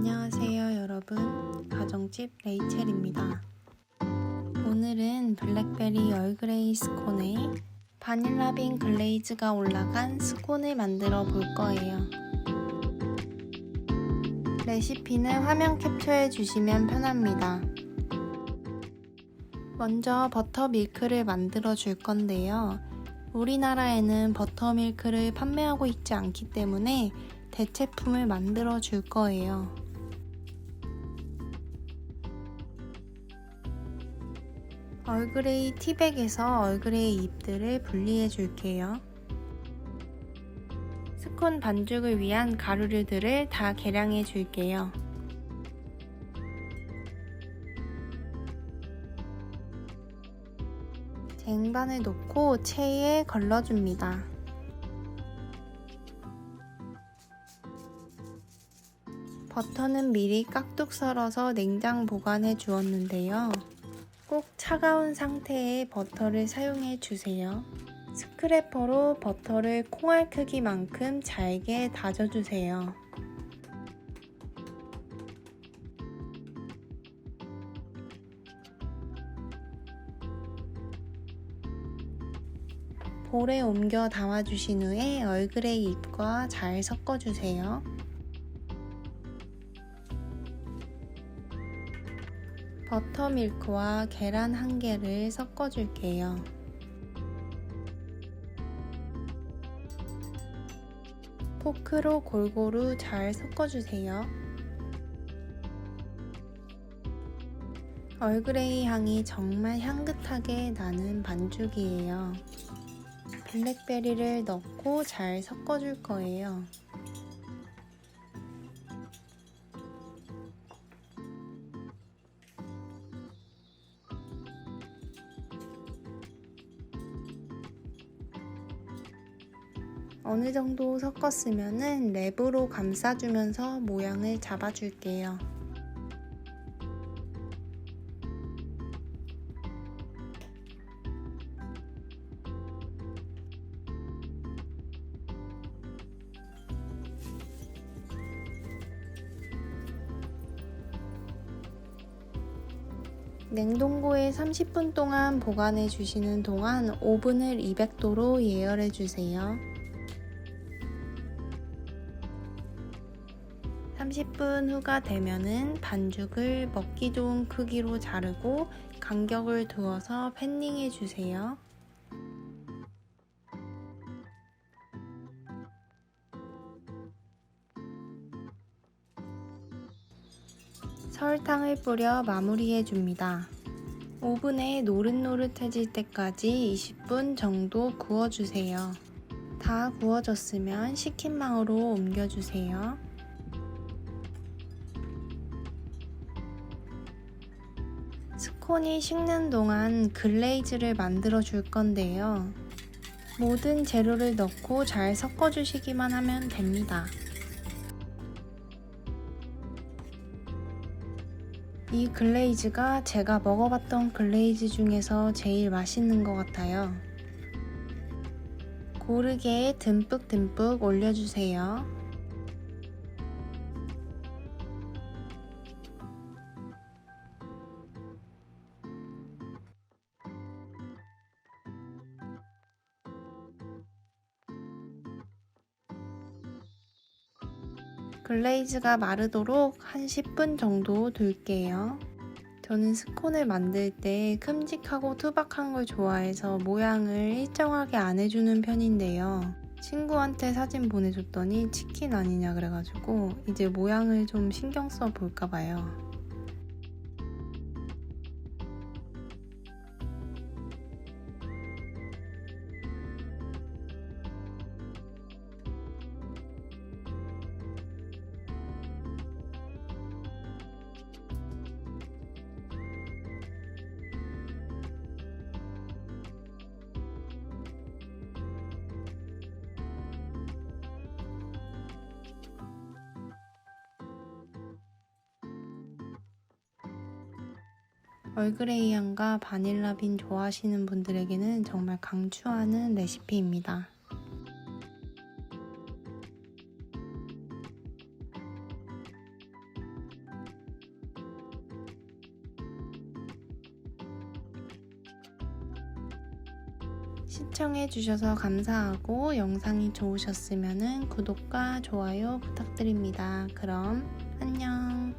안녕하세요 여러분, 가정집 레이첼입니다. 오늘은 블랙베리 얼그레이 스콘에 바닐라빈 글레이즈가 올라간 스콘을 만들어 볼 거예요. 레시피는 화면 캡처해 주시면 편합니다. 먼저 버터밀크를 만들어 줄 건데요. 우리나라에는 버터밀크를 판매하고 있지 않기 때문에 대체품을 만들어 줄 거예요. 얼그레이 티백에서 얼그레이 잎들을 분리해 줄게요. 스콘 반죽을 위한 가루류들을 다 계량해 줄게요. 쟁반을 놓고 체에 걸러줍니다. 버터는 미리 깍둑 썰어서 냉장 보관해 주었는데요. 꼭 차가운 상태의 버터를 사용해 주세요. 스크래퍼로 버터를 콩알 크기만큼 잘게 다져주세요. 볼에 옮겨 담아주신 후에 얼그레이 잎과 잘 섞어주세요. 버터밀크와 계란 1개를 섞어줄게요. 포크로 골고루 잘 섞어주세요. 얼그레이 향이 정말 향긋하게 나는 반죽이에요. 블랙베리를 넣고 잘 섞어줄 거예요. 어느 정도 섞었으면 랩으로 감싸주면서 모양을 잡아줄게요. 냉동고에 30분 동안 보관해 주시는 동안 오븐을 200도로 예열해 주세요. 30분 후가 되면은 반죽을 먹기 좋은 크기로 자르고 간격을 두어서 팬닝해 주세요. 설탕을 뿌려 마무리해 줍니다. 오븐에 노릇노릇해질 때까지 20분 정도 구워주세요. 다 구워졌으면 식힌망으로 옮겨주세요. 스콘이 식는 동안 글레이즈를 만들어 줄 건데요. 모든 재료를 넣고 잘 섞어주시기만 하면 됩니다. 이 글레이즈가 제가 먹어봤던 글레이즈 중에서 제일 맛있는 것 같아요. 고르게 듬뿍듬뿍 올려주세요. 글레이즈가 마르도록 한 10분 정도 둘게요. 저는 스콘을 만들 때 큼직하고 투박한 걸 좋아해서 모양을 일정하게 안 해주는 편인데요. 친구한테 사진 보내줬더니 치킨 아니냐 그래가지고 이제 모양을 좀 신경 써 볼까 봐요. 얼그레이 향과 바닐라 빈 좋아하시는 분들에게는 정말 강추하는 레시피입니다. 시청해주셔서 감사하고 영상이 좋으셨으면 구독과 좋아요 부탁드립니다. 그럼 안녕.